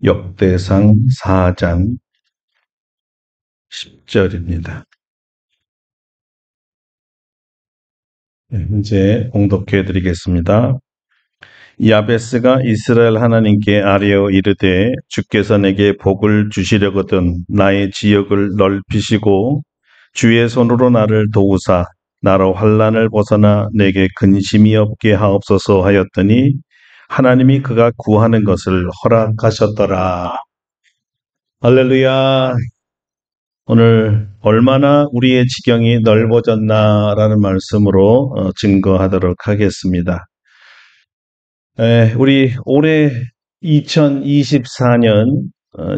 역대상 4장 10절입니다. 이제 봉독해 드리겠습니다. 야베스가 이스라엘 하나님께 아뢰어 이르되 주께서 내게 복을 주시려거든 나의 지역을 넓히시고 주의 손으로 나를 도우사 나로 환난을 벗어나 내게 근심이 없게 하옵소서 하였더니 하나님이 그가 구하는 것을 허락하셨더라. 할렐루야. 오늘 얼마나 우리의 지경이 넓어졌나라는 말씀으로 증거하도록 하겠습니다. 우리 올해 2024년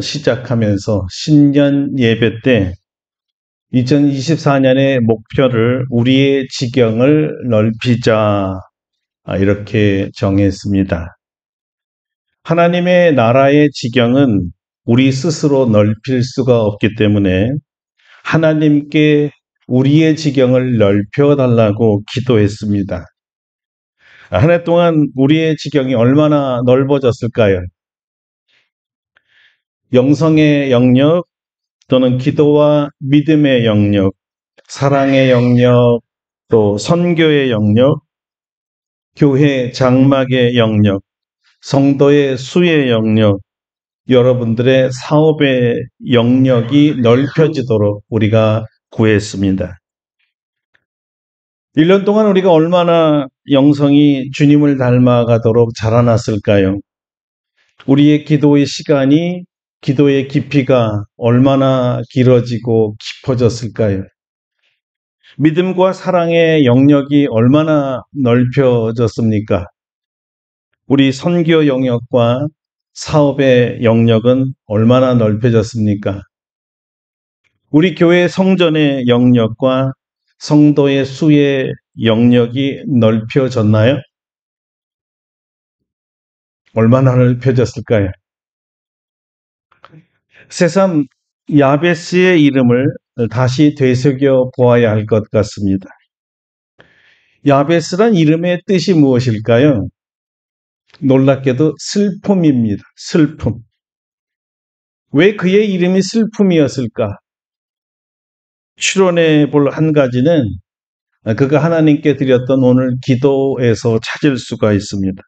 시작하면서 신년 예배 때 2024년의 목표를 우리의 지경을 넓히자 이렇게 정했습니다. 하나님의 나라의 지경은 우리 스스로 넓힐 수가 없기 때문에 하나님께 우리의 지경을 넓혀달라고 기도했습니다. 한 해 동안 우리의 지경이 얼마나 넓어졌을까요? 영성의 영역 또는 기도와 믿음의 영역, 사랑의 영역, 또 선교의 영역, 교회 장막의 영역, 성도의 수의 영역, 여러분들의 사업의 영역이 넓혀지도록 우리가 구했습니다. 1년 동안 우리가 얼마나 영성이 주님을 닮아가도록 자라났을까요? 우리의 기도의 시간이, 기도의 깊이가 얼마나 길어지고 깊어졌을까요? 믿음과 사랑의 영역이 얼마나 넓혀졌습니까? 우리 선교 영역과 사업의 영역은 얼마나 넓혀졌습니까? 우리 교회 성전의 영역과 성도의 수의 영역이 넓혀졌나요? 얼마나 넓혀졌을까요? 새삼 야베스의 이름을 다시 되새겨 보아야 할 것 같습니다. 야베스란 이름의 뜻이 무엇일까요? 놀랍게도 슬픔입니다. 슬픔. 왜 그의 이름이 슬픔이었을까? 추론해 볼 한 가지는 그가 하나님께 드렸던 오늘 기도에서 찾을 수가 있습니다.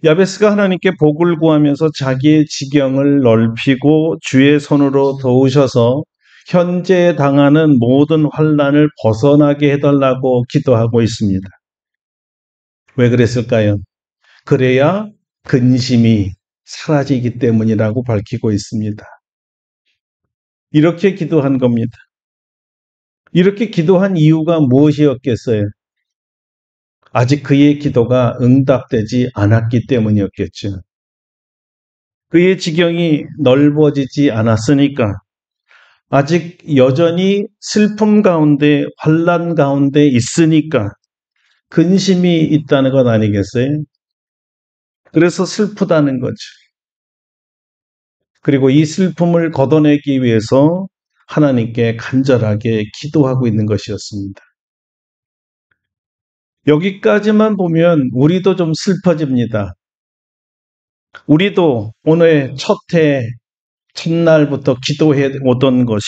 야베스가 하나님께 복을 구하면서 자기의 지경을 넓히고 주의 손으로 도우셔서 현재 당하는 모든 환난을 벗어나게 해달라고 기도하고 있습니다. 왜 그랬을까요? 그래야 근심이 사라지기 때문이라고 밝히고 있습니다. 이렇게 기도한 겁니다. 이렇게 기도한 이유가 무엇이었겠어요? 아직 그의 기도가 응답되지 않았기 때문이었겠죠. 그의 지경이 넓어지지 않았으니까 아직 여전히 슬픔 가운데 환난 가운데 있으니까 근심이 있다는 것 아니겠어요? 그래서 슬프다는 거죠. 그리고 이 슬픔을 걷어내기 위해서 하나님께 간절하게 기도하고 있는 것이었습니다. 여기까지만 보면 우리도 좀 슬퍼집니다. 우리도 오늘 첫날부터 기도해 오던 것이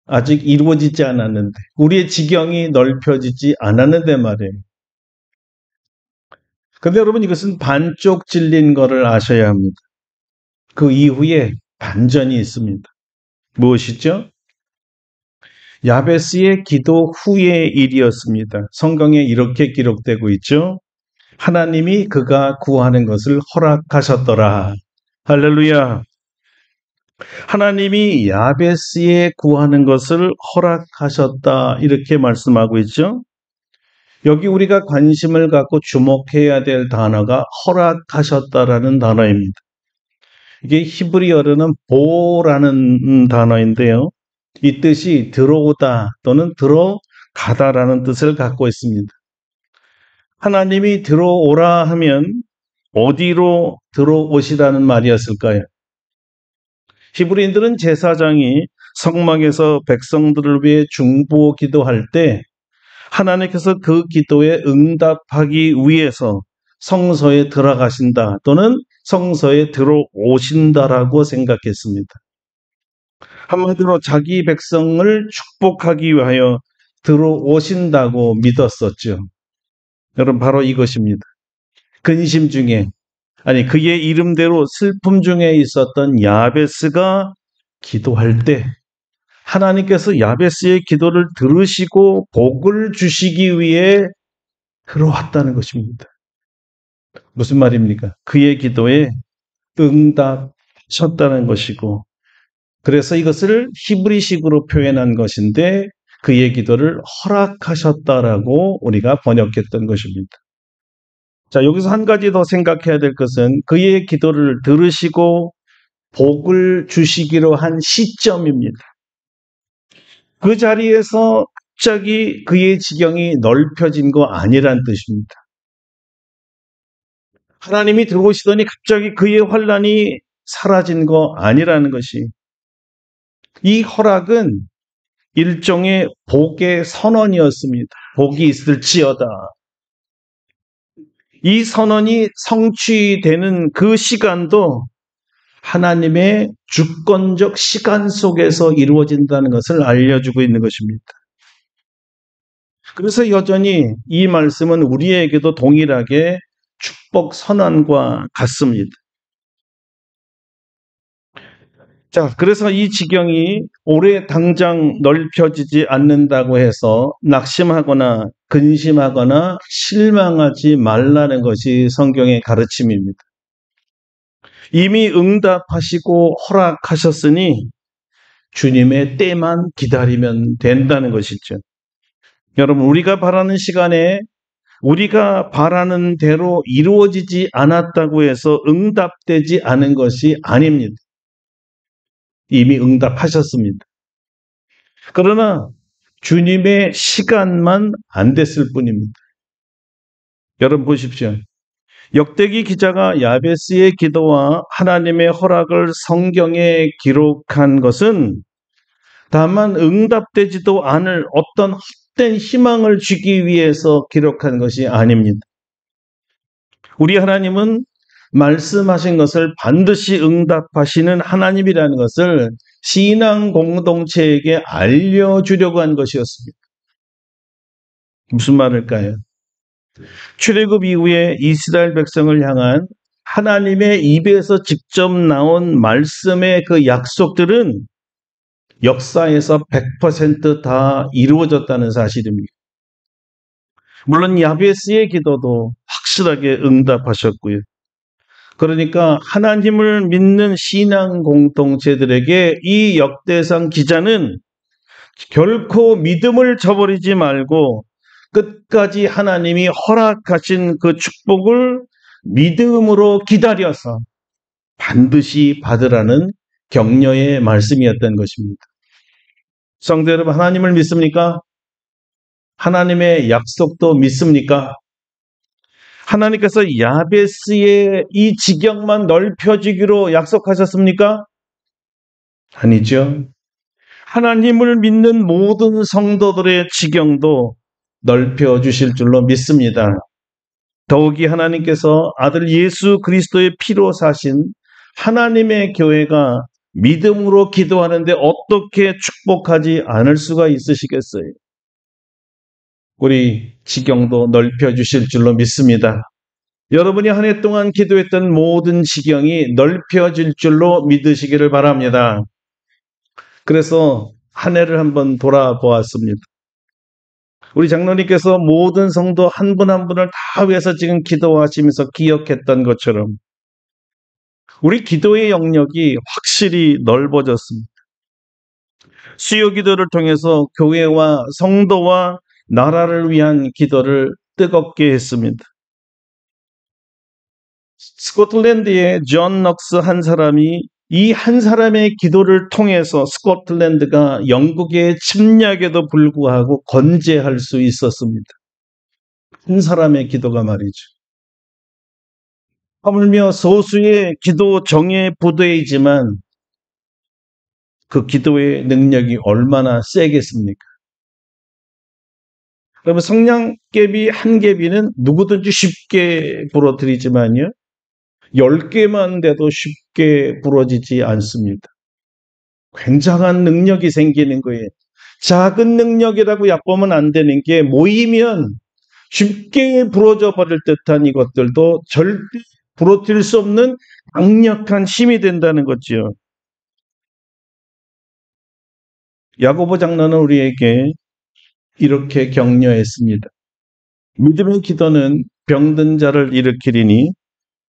아직 이루어지지 않았는데, 우리의 지경이 넓혀지지 않았는데 말이에요. 근데 여러분, 이것은 반쪽 질린 것을 아셔야 합니다. 그 이후에 반전이 있습니다. 무엇이죠? 야베스의 기도 후의 일이었습니다. 성경에 이렇게 기록되고 있죠. 하나님이 그가 구하는 것을 허락하셨더라. 할렐루야. 하나님이 야베스의 구하는 것을 허락하셨다. 이렇게 말씀하고 있죠. 여기 우리가 관심을 갖고 주목해야 될 단어가 허락하셨다라는 단어입니다. 이게 히브리어로는 보라는 단어인데요. 이 뜻이 들어오다 또는 들어가다라는 뜻을 갖고 있습니다. 하나님이 들어오라 하면 어디로 들어오시라는 말이었을까요? 히브리인들은 제사장이 성막에서 백성들을 위해 중보 기도할 때 하나님께서 그 기도에 응답하기 위해서 성소에 들어가신다 또는 성서에 들어오신다라고 생각했습니다. 한마디로 자기 백성을 축복하기 위하여 들어오신다고 믿었었죠. 여러분, 바로 이것입니다. 근심 중에, 아니 그의 이름대로 슬픔 중에 있었던 야베스가 기도할 때 하나님께서 야베스의 기도를 들으시고 복을 주시기 위해 들어왔다는 것입니다. 무슨 말입니까? 그의 기도에 응답하셨다는 것이고, 그래서 이것을 히브리식으로 표현한 것인데 그의 기도를 허락하셨다라고 우리가 번역했던 것입니다. 자, 여기서 한 가지 더 생각해야 될 것은 그의 기도를 들으시고 복을 주시기로 한 시점입니다. 그 자리에서 갑자기 그의 지경이 넓혀진 거 아니란 뜻입니다. 하나님이 들어오시더니 갑자기 그의 환난이 사라진 거 아니라는 것이, 이 허락은 일종의 복의 선언이었습니다. 복이 있을지어다. 이 선언이 성취되는 그 시간도 하나님의 주권적 시간 속에서 이루어진다는 것을 알려주고 있는 것입니다. 그래서 여전히 이 말씀은 우리에게도 동일하게 축복 선언과 같습니다. 자, 그래서 이 지경이 올해 당장 넓혀지지 않는다고 해서 낙심하거나 근심하거나 실망하지 말라는 것이 성경의 가르침입니다. 이미 응답하시고 허락하셨으니 주님의 때만 기다리면 된다는 것이죠. 여러분, 우리가 바라는 시간에 우리가 바라는 대로 이루어지지 않았다고 해서 응답되지 않은 것이 아닙니다. 이미 응답하셨습니다. 그러나 주님의 시간만 안 됐을 뿐입니다. 여러분 보십시오. 역대기 기자가 야베스의 기도와 하나님의 허락을 성경에 기록한 것은 다만 응답되지도 않을 어떤 헛된 희망을 주기 위해서 기록한 것이 아닙니다. 우리 하나님은 말씀하신 것을 반드시 응답하시는 하나님이라는 것을 신앙 공동체에게 알려주려고 한 것이었습니다. 무슨 말일까요? 출애굽 이후에 이스라엘 백성을 향한 하나님의 입에서 직접 나온 말씀의 그 약속들은 역사에서 100% 다 이루어졌다는 사실입니다. 물론 야베스의 기도도 확실하게 응답하셨고요. 그러니까 하나님을 믿는 신앙 공동체들에게 이 역대상 기자는 결코 믿음을 저버리지 말고 끝까지 하나님이 허락하신 그 축복을 믿음으로 기다려서 반드시 받으라는 격려의 말씀이었던 것입니다. 성도 여러분, 하나님을 믿습니까? 하나님의 약속도 믿습니까? 하나님께서 야베스의 이 지경만 넓혀주기로 약속하셨습니까? 아니죠. 하나님을 믿는 모든 성도들의 지경도 넓혀주실 줄로 믿습니다. 더욱이 하나님께서 아들 예수 그리스도의 피로 사신 하나님의 교회가 믿음으로 기도하는데 어떻게 축복하지 않을 수가 있으시겠어요? 우리 지경도 넓혀주실 줄로 믿습니다. 여러분이 한 해 동안 기도했던 모든 지경이 넓혀질 줄로 믿으시기를 바랍니다. 그래서 한 해를 한번 돌아보았습니다. 우리 장로님께서 모든 성도 한 분 한 분을 다 위해서 지금 기도하시면서 기억했던 것처럼 우리 기도의 영역이 확실히 넓어졌습니다. 수요 기도를 통해서 교회와 성도와 나라를 위한 기도를 뜨겁게 했습니다. 스코틀랜드의 존 넉스 한 사람이 이 한 사람의 기도를 통해서 스코틀랜드가 영국의 침략에도 불구하고 건재할 수 있었습니다. 한 사람의 기도가 말이죠. 하물며 소수의 기도 정예 부대이지만 그 기도의 능력이 얼마나 세겠습니까? 그러면 성냥개비 한 개비는 누구든지 쉽게 부러뜨리지만요, 10개만 돼도 쉽게 부러지지 않습니다. 굉장한 능력이 생기는 거예요. 작은 능력이라고 얕보면 안 되는 게 모이면 쉽게 부러져 버릴 듯한 이것들도 절대 부러뜨릴 수 없는 강력한 힘이 된다는 거지요. 야고보 장로는 우리에게 이렇게 격려했습니다. 믿음의 기도는 병든 자를 일으키리니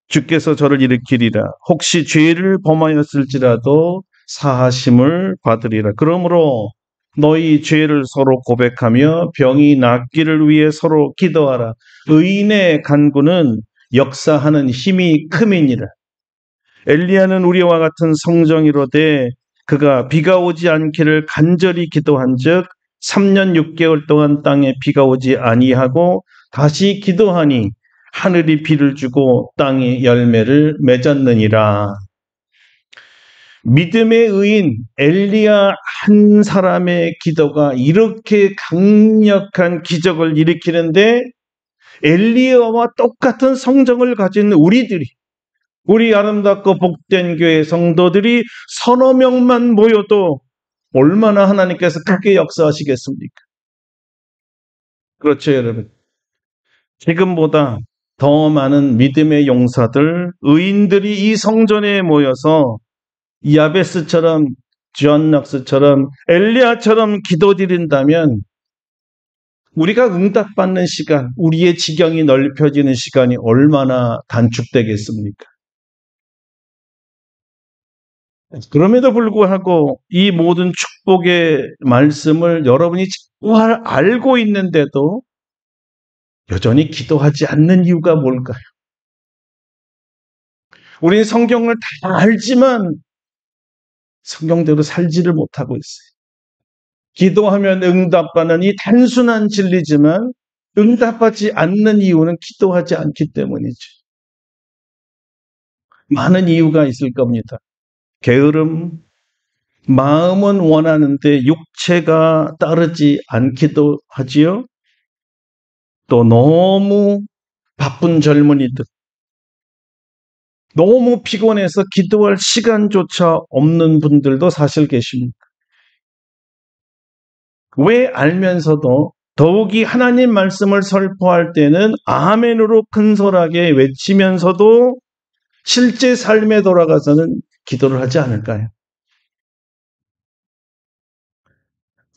주께서 저를 일으키리라. 혹시 죄를 범하였을지라도 사하심을 받으리라. 그러므로 너희 죄를 서로 고백하며 병이 낫기를 위해 서로 기도하라. 의인의 간구는 역사하는 힘이 큼이니라. 엘리야는 우리와 같은 성정이로되 그가 비가 오지 않기를 간절히 기도한즉 3년 6개월 동안 땅에 비가 오지 아니하고 다시 기도하니 하늘이 비를 주고 땅이 열매를 맺었느니라. 믿음의 의인 엘리야 한 사람의 기도가 이렇게 강력한 기적을 일으키는데 엘리야와 똑같은 성정을 가진 우리 아름답고 복된 교회 성도들이 서너 명만 모여도 얼마나 하나님께서 크게 역사하시겠습니까? 그렇죠, 여러분. 지금보다 더 많은 믿음의 용사들, 의인들이 이 성전에 모여서 야베스처럼, 주안낙스처럼, 엘리야처럼 기도드린다면 우리가 응답받는 시간, 우리의 지경이 넓혀지는 시간이 얼마나 단축되겠습니까? 그럼에도 불구하고 이 모든 축복의 말씀을 여러분이 잘 알고 있는데도 여전히 기도하지 않는 이유가 뭘까요? 우리는 성경을 다 알지만 성경대로 살지를 못하고 있어요. 기도하면 응답받는 이 단순한 진리지만 응답하지 않는 이유는 기도하지 않기 때문이죠. 많은 이유가 있을 겁니다. 게으름, 마음은 원하는데 육체가 따르지 않기도 하지요. 또 너무 바쁜 젊은이들, 너무 피곤해서 기도할 시간조차 없는 분들도 사실 계십니다. 왜 알면서도 더욱이 하나님 말씀을 설포할 때는 아멘으로 큰소하게 외치면서도 실제 삶에 돌아가서는 기도를 하지 않을까요?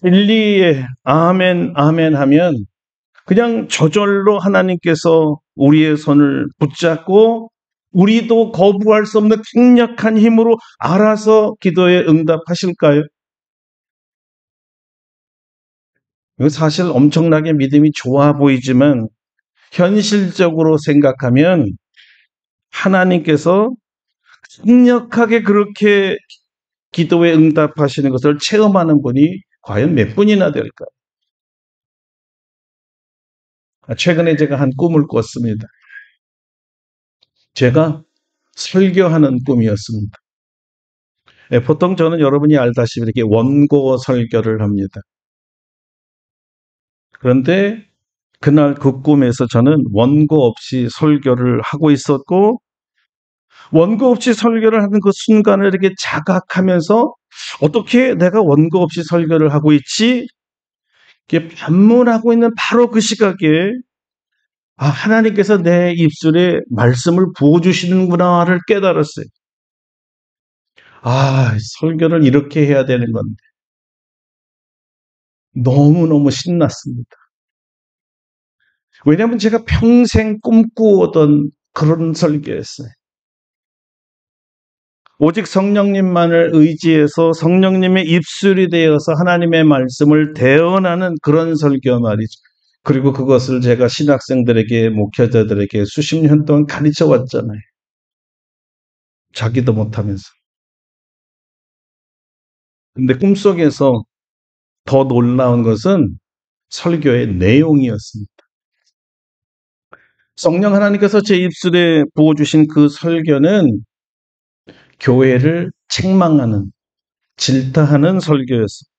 진리에 아멘, 아멘 하면 그냥 저절로 하나님께서 우리의 손을 붙잡고 우리도 거부할 수 없는 강력한 힘으로 알아서 기도에 응답하실까요? 이거 사실 엄청나게 믿음이 좋아 보이지만 현실적으로 생각하면 하나님께서 강력하게 그렇게 기도에 응답하시는 것을 체험하는 분이 과연 몇 분이나 될까요? 최근에 제가 한 꿈을 꿨습니다. 제가 설교하는 꿈이었습니다. 보통 저는 여러분이 알다시피 이렇게 원고 설교를 합니다. 그런데 그날 그 꿈에서 저는 원고 없이 설교를 하고 있었고 원고 없이 설교를 하는 그 순간을 이렇게 자각하면서 어떻게 내가 원고 없이 설교를 하고 있지? 이렇게 반문하고 있는 바로 그 시각에 하나님께서 내 입술에 말씀을 부어주시는구나를 깨달았어요. 설교를 이렇게 해야 되는 건데. 너무너무 신났습니다. 왜냐하면 제가 평생 꿈꾸었던 그런 설교였어요. 오직 성령님만을 의지해서 성령님의 입술이 되어서 하나님의 말씀을 대언하는 그런 설교 말이죠. 그리고 그것을 제가 신학생들에게, 목회자들에게 수십 년 동안 가르쳐 왔잖아요. 자기도 못하면서. 근데 꿈속에서 더 놀라운 것은 설교의 내용이었습니다. 성령 하나님께서 제 입술에 부어주신 그 설교는 교회를 책망하는, 질타하는 설교였습니다.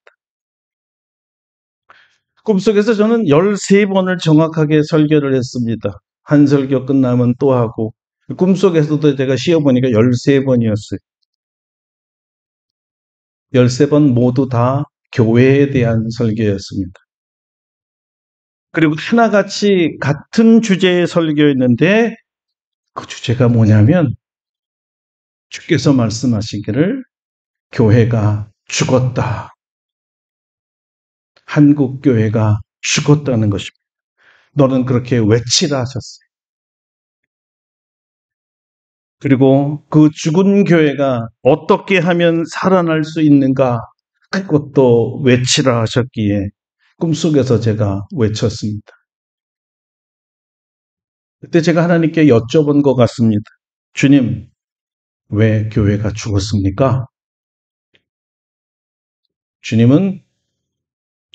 꿈속에서 저는 13번을 정확하게 설교를 했습니다. 한 설교 끝나면 또 하고 꿈속에서도 제가 쉬어보니까 13번이었어요. 13번 모두 다 교회에 대한 설교였습니다. 그리고 하나같이 같은 주제의 설교였는데 그 주제가 뭐냐면 주께서 말씀하시기를 교회가 죽었다. 한국 교회가 죽었다는 것입니다. 너는 그렇게 외치라 하셨어요. 그리고 그 죽은 교회가 어떻게 하면 살아날 수 있는가? 그것도 외치라 하셨기에 꿈속에서 제가 외쳤습니다. 그때 제가 하나님께 여쭤본 것 같습니다. 주님, 왜 교회가 죽었습니까? 주님은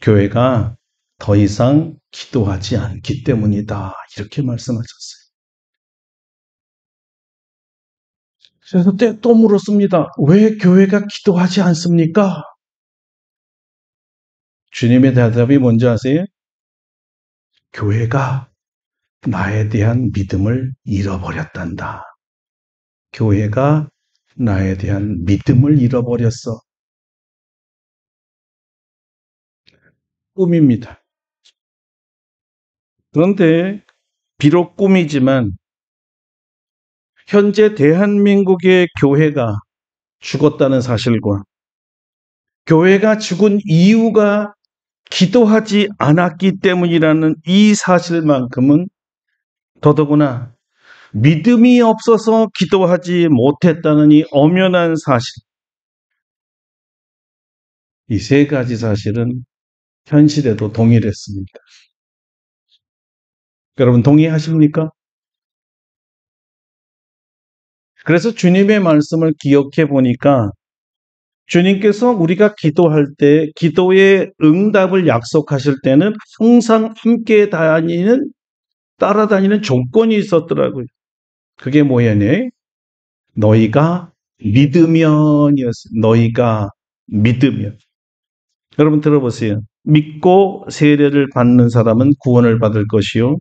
교회가 더 이상 기도하지 않기 때문이다. 이렇게 말씀하셨어요. 그래서 또 물었습니다. 왜 교회가 기도하지 않습니까? 주님의 대답이 뭔지 아세요? 교회가 나에 대한 믿음을 잃어버렸단다. 교회가 나에 대한 믿음을 잃어버렸어. 꿈입니다. 그런데 비록 꿈이지만 현재 대한민국의 교회가 죽었다는 사실과 교회가 죽은 이유가 기도하지 않았기 때문이라는 이 사실만큼은 더더구나 믿음이 없어서 기도하지 못했다는 이 엄연한 사실, 이 세 가지 사실은 현실에도 동일했습니다. 여러분 동의하십니까? 그래서 주님의 말씀을 기억해 보니까 주님께서 우리가 기도할 때 기도의 응답을 약속하실 때는 항상 함께 따라다니는 조건이 있었더라고요. 그게 뭐였네? 너희가 믿으면이었어요. 너희가 믿으면. 여러분 들어보세요. 믿고 세례를 받는 사람은 구원을 받을 것이요.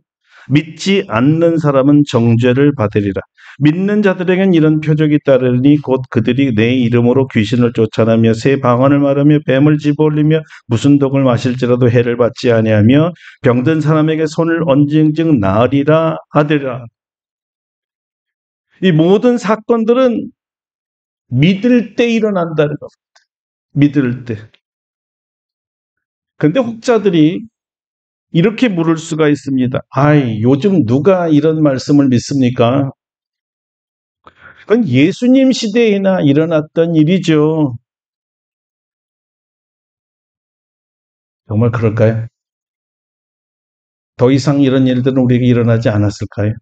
믿지 않는 사람은 정죄를 받으리라. 믿는 자들에겐 이런 표적이 따르니 곧 그들이 내 이름으로 귀신을 쫓아내며 새 방언을 말하며 뱀을 집어올리며 무슨 독을 마실지라도 해를 받지 아니하며 병든 사람에게 손을 얹은즉 나으리라 하더라. 이 모든 사건들은 믿을 때 일어난다는 겁니다. 믿을 때. 근데 혹자들이 이렇게 물을 수가 있습니다. 아이, 요즘 누가 이런 말씀을 믿습니까? 그건 예수님 시대에나 일어났던 일이죠. 정말 그럴까요? 더 이상 이런 일들은 우리에게 일어나지 않았을까요?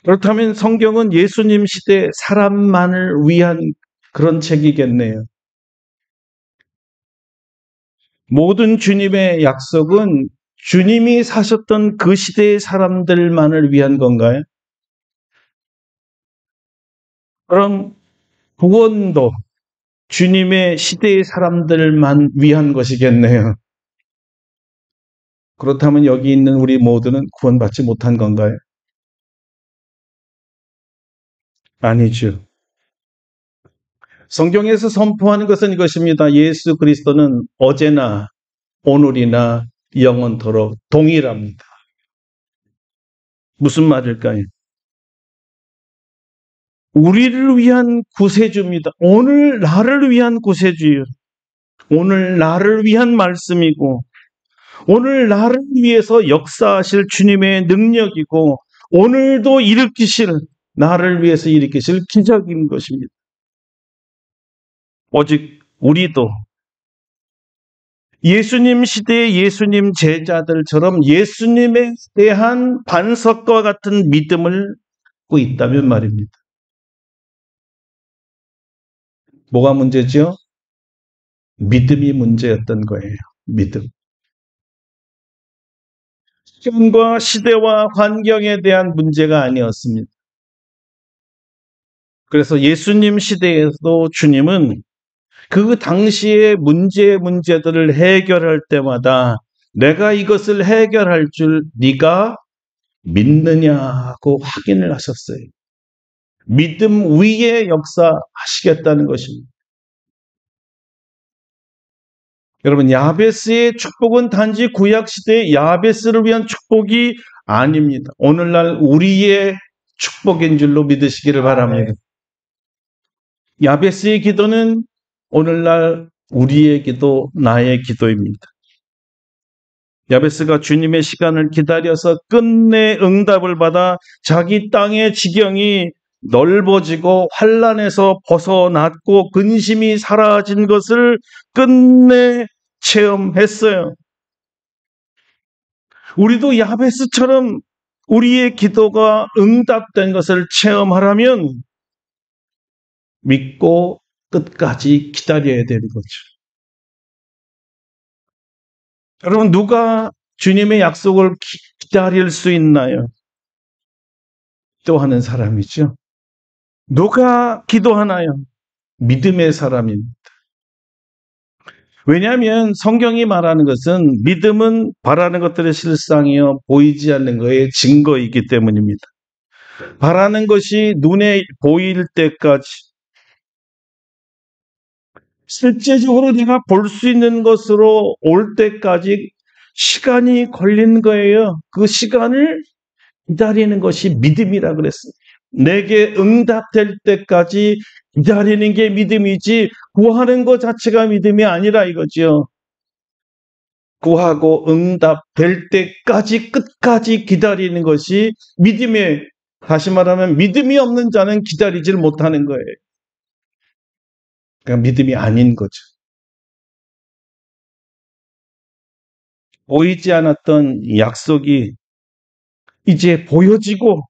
그렇다면 성경은 예수님 시대 사람만을 위한 그런 책이겠네요. 모든 주님의 약속은 주님이 사셨던 그 시대의 사람들만을 위한 건가요? 그럼 구원도 주님의 시대의 사람들만 위한 것이겠네요. 그렇다면 여기 있는 우리 모두는 구원받지 못한 건가요? 아니죠. 성경에서 선포하는 것은 이것입니다. 예수 그리스도는 어제나 오늘이나 영원토록 동일합니다. 무슨 말일까요? 우리를 위한 구세주입니다. 오늘 나를 위한 구세주예요. 오늘 나를 위한 말씀이고 오늘 나를 위해서 역사하실 주님의 능력이고 오늘도 나를 위해서 일으키실 기적인 것입니다. 오직 우리도 예수님 시대의 예수님 제자들처럼 예수님에 대한 반석과 같은 믿음을 갖고 있다면 말입니다. 뭐가 문제죠? 믿음이 문제였던 거예요. 믿음. 시간과 시대와 환경에 대한 문제가 아니었습니다. 그래서 예수님 시대에도 주님은 그 당시의 문제들을 해결할 때마다 내가 이것을 해결할 줄 네가 믿느냐고 확인을 하셨어요. 믿음 위에 역사하시겠다는 것입니다. 여러분, 야베스의 축복은 단지 구약시대의 야베스를 위한 축복이 아닙니다. 오늘날 우리의 축복인 줄로 믿으시기를 바랍니다. 야베스의 기도는 오늘날 우리의 기도, 나의 기도입니다. 야베스가 주님의 시간을 기다려서 끝내 응답을 받아 자기 땅의 지경이 넓어지고 환난에서 벗어났고 근심이 사라진 것을 끝내 체험했어요. 우리도 야베스처럼 우리의 기도가 응답된 것을 체험하려면 믿고 끝까지 기다려야 되는 거죠. 여러분, 누가 주님의 약속을 기다릴 수 있나요? 기도하는 사람이죠. 누가 기도하나요? 믿음의 사람입니다. 왜냐하면 성경이 말하는 것은 믿음은 바라는 것들의 실상이요 보이지 않는 것의 증거이기 때문입니다. 바라는 것이 눈에 보일 때까지, 실제적으로 내가 볼 수 있는 것으로 올 때까지 시간이 걸린 거예요. 그 시간을 기다리는 것이 믿음이라 그랬습니다. 내게 응답될 때까지 기다리는 게 믿음이지 구하는 것 자체가 믿음이 아니라 이거지요. 구하고 응답될 때까지 끝까지 기다리는 것이 믿음이에요. 다시 말하면 믿음이 없는 자는 기다리질 못하는 거예요. 그러니까 믿음이 아닌 거죠. 보이지 않았던 약속이 이제 보여지고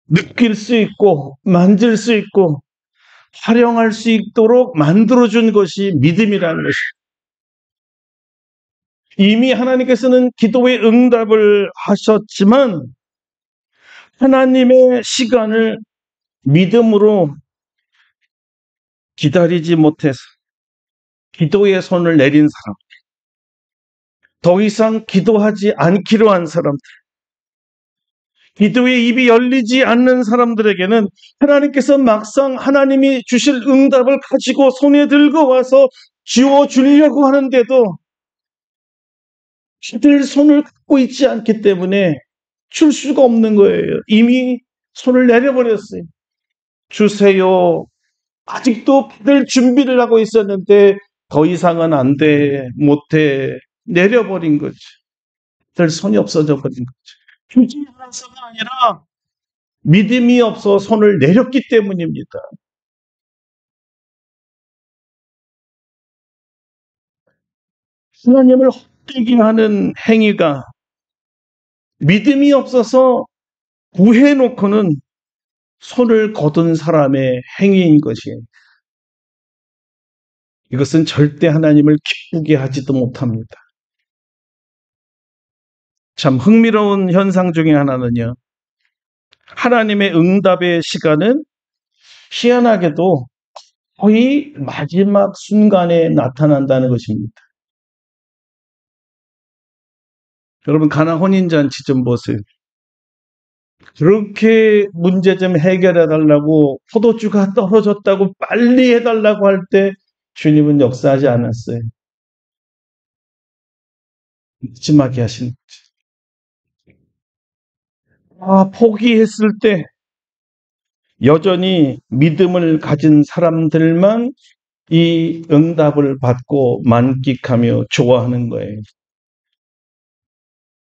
느낄 수 있고 만질 수 있고 활용할 수 있도록 만들어준 것이 믿음이라는 것입니다. 이미 하나님께서는 기도의 응답을 하셨지만 하나님의 시간을 믿음으로 기다리지 못해서 기도의 손을 내린 사람, 더 이상 기도하지 않기로 한 사람들, 기도의 입이 열리지 않는 사람들에게는 하나님께서 막상 하나님이 주실 응답을 가지고 손에 들고 와서 지워주려고 하는데도 그들 손을 갖고 있지 않기 때문에 줄 수가 없는 거예요. 이미 손을 내려버렸어요. 주세요. 아직도 받을 준비를 하고 있었는데 더 이상은 안 돼, 못해, 내려버린 거죠. 들 손이 없어져 버린 거죠. 주지 않아서가 아니라 믿음이 없어 손을 내렸기 때문입니다. 하나님을 헛되게 하는 행위가 믿음이 없어서 구해놓고는 손을 거둔 사람의 행위인 것이에요. 이것은 절대 하나님을 기쁘게 하지도 못합니다. 참 흥미로운 현상 중에 하나는요. 하나님의 응답의 시간은 희한하게도 거의 마지막 순간에 나타난다는 것입니다. 여러분, 가나 혼인잔치 좀 보세요. 그렇게 문제 좀 해결해 달라고 포도주가 떨어졌다고 빨리 해달라고 할 때 주님은 역사하지 않았어요. 마지막에 하신 포기했을 때 여전히 믿음을 가진 사람들만 이 응답을 받고 만끽하며 좋아하는 거예요.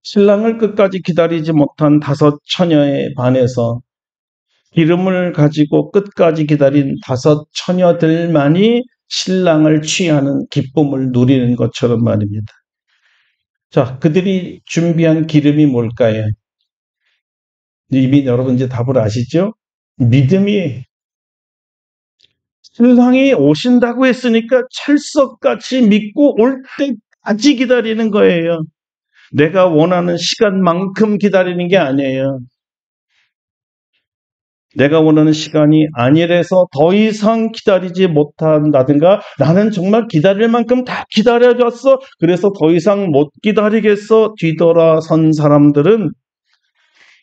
신랑을 끝까지 기다리지 못한 5 처녀에 반해서 기름을 가지고 끝까지 기다린 5 처녀들만이 신랑을 취하는 기쁨을 누리는 것처럼 말입니다. 자, 그들이 준비한 기름이 뭘까요? 이미 여러분 이제 답을 아시죠? 믿음이 신랑이 오신다고 했으니까 철석같이 믿고 올 때까지 기다리는 거예요. 내가 원하는 시간만큼 기다리는 게 아니에요. 내가 원하는 시간이 아니라서 더 이상 기다리지 못한다든가 나는 정말 기다릴 만큼 다 기다려줬어. 그래서 더 이상 못 기다리겠어. 뒤돌아선 사람들은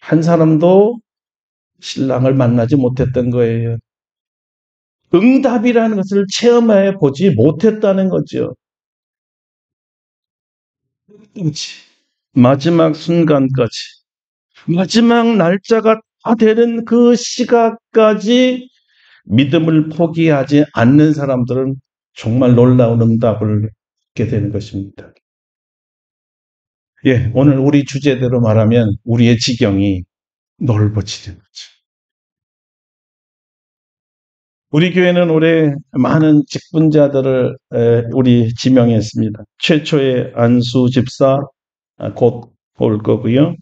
한 사람도 신랑을 만나지 못했던 거예요. 응답이라는 것을 체험해 보지 못했다는 거죠. 마지막 순간까지, 마지막 날짜가 다 되는 그 시각까지 믿음을 포기하지 않는 사람들은 정말 놀라운 응답을 얻게 되는 것입니다. 예, 오늘 우리 주제대로 말하면 우리의 지경이 넓어지는 거죠. 우리 교회는 올해 많은 직분자들을 우리 지명했습니다. 최초의 안수 집사 곧 올 거고요.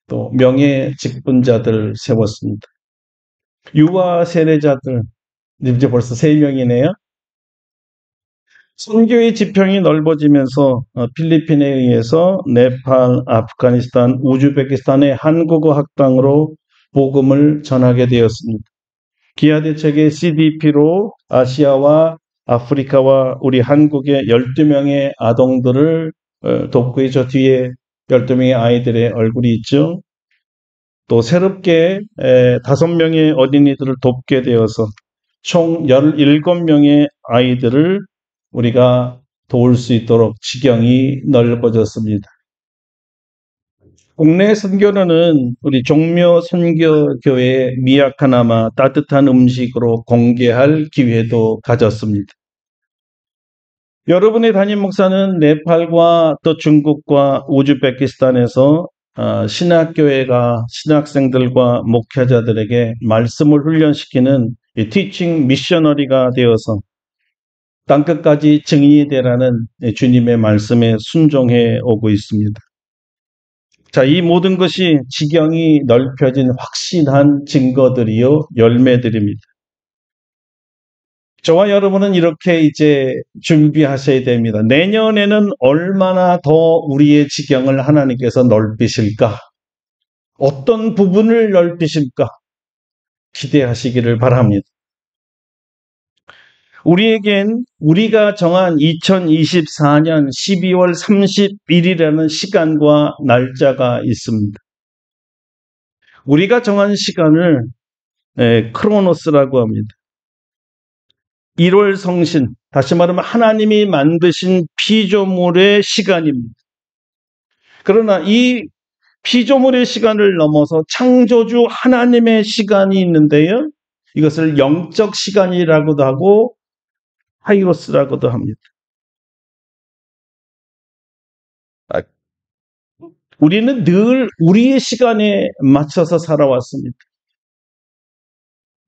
또 명예 직분자들 세웠습니다. 유아 세례자들 이제 벌써 3명이네요. 선교의 지평이 넓어지면서 필리핀에 의해서 네팔, 아프가니스탄, 우즈베키스탄의 한국어 학당으로 복음을 전하게 되었습니다. 기아대책의 CDP로 아시아와 아프리카와 우리 한국의 12명의 아동들을 돕고 저 뒤에 12명의 아이들의 얼굴이 있죠. 또 새롭게 5명의 어린이들을 돕게 되어서 총 17명의 아이들을 우리가 도울 수 있도록 지경이 넓어졌습니다. 국내 선교로는 우리 종묘 선교교회 미약하나마 따뜻한 음식으로 공개할 기회도 가졌습니다. 여러분의 담임 목사는 네팔과 또 중국과 우즈베키스탄에서 신학교회가 신학생들과 목회자들에게 말씀을 훈련시키는 티칭 미셔너리가 되어서 땅끝까지 증인이 되라는 주님의 말씀에 순종해 오고 있습니다. 자, 이 모든 것이 지경이 넓혀진 확실한 증거들이요, 열매들입니다. 저와 여러분은 이렇게 이제 준비하셔야 됩니다. 내년에는 얼마나 더 우리의 지경을 하나님께서 넓히실까? 어떤 부분을 넓히실까? 기대하시기를 바랍니다. 우리에겐 우리가 정한 2024년 12월 31일이라는 시간과 날짜가 있습니다. 우리가 정한 시간을 크로노스라고 합니다. 1월 성신, 다시 말하면 하나님이 만드신 피조물의 시간입니다. 그러나 이 피조물의 시간을 넘어서 창조주 하나님의 시간이 있는데요. 이것을 영적 시간이라고도 하고 하이로스라고도 합니다. 우리는 늘 우리의 시간에 맞춰서 살아왔습니다.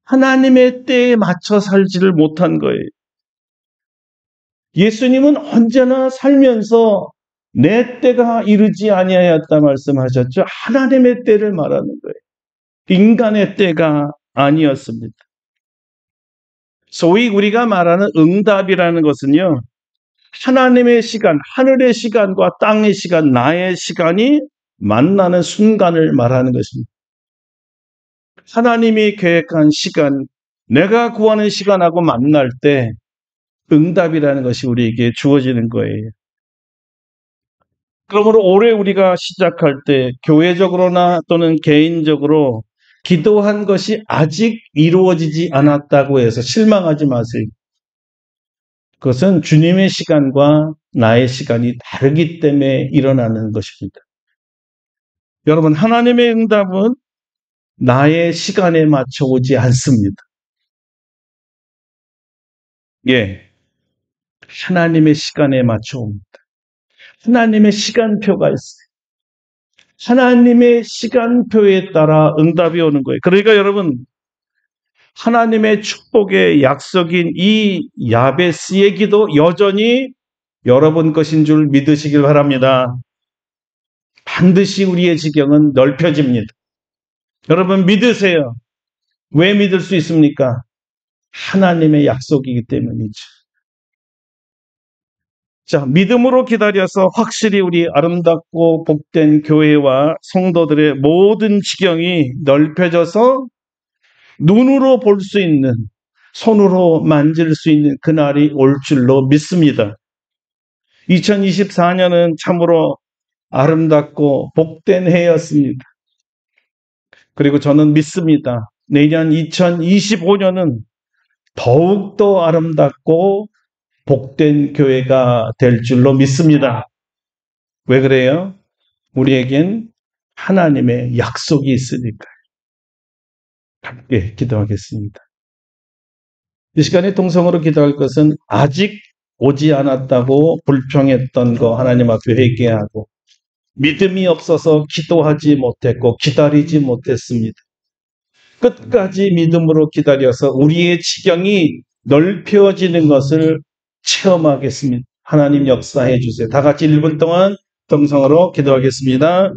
하나님의 때에 맞춰 살지를 못한 거예요. 예수님은 언제나 살면서 내 때가 이르지 아니하였다 말씀하셨죠. 하나님의 때를 말하는 거예요. 인간의 때가 아니었습니다. 소위 우리가 말하는 응답이라는 것은요. 하나님의 시간, 하늘의 시간과 땅의 시간, 나의 시간이 만나는 순간을 말하는 것입니다. 하나님이 계획한 시간, 내가 구하는 시간하고 만날 때 응답이라는 것이 우리에게 주어지는 거예요. 그러므로 올해 우리가 시작할 때 교회적으로나 또는 개인적으로 기도한 것이 아직 이루어지지 않았다고 해서 실망하지 마세요. 그것은 주님의 시간과 나의 시간이 다르기 때문에 일어나는 것입니다. 여러분, 하나님의 응답은 나의 시간에 맞춰 오지 않습니다. 예. 하나님의 시간에 맞춰 옵니다. 하나님의 시간표가 있어요. 하나님의 시간표에 따라 응답이 오는 거예요. 그러니까 여러분, 하나님의 축복의 약속인 이 야베스의 기도 여전히 여러분 것인 줄 믿으시길 바랍니다. 반드시 우리의 지경은 넓혀집니다. 여러분 믿으세요. 왜 믿을 수 있습니까? 하나님의 약속이기 때문이죠. 자, 믿음으로 기다려서 확실히 우리 아름답고 복된 교회와 성도들의 모든 지경이 넓혀져서 눈으로 볼 수 있는, 손으로 만질 수 있는 그날이 올 줄로 믿습니다. 2024년은 참으로 아름답고 복된 해였습니다. 그리고 저는 믿습니다. 내년 2025년은 더욱더 아름답고 복된 교회가 될 줄로 믿습니다. 왜 그래요? 우리에겐 하나님의 약속이 있으니까요. 함께 기도하겠습니다. 이 시간에 동성으로 기도할 것은 아직 오지 않았다고 불평했던 거 하나님 앞에 회개하고, 믿음이 없어서 기도하지 못했고 기다리지 못했습니다. 끝까지 믿음으로 기다려서 우리의 지경이 넓혀지는 것을 체험하겠습니다. 하나님 역사해 주세요. 다 같이 1분 동안 동성으로 기도하겠습니다.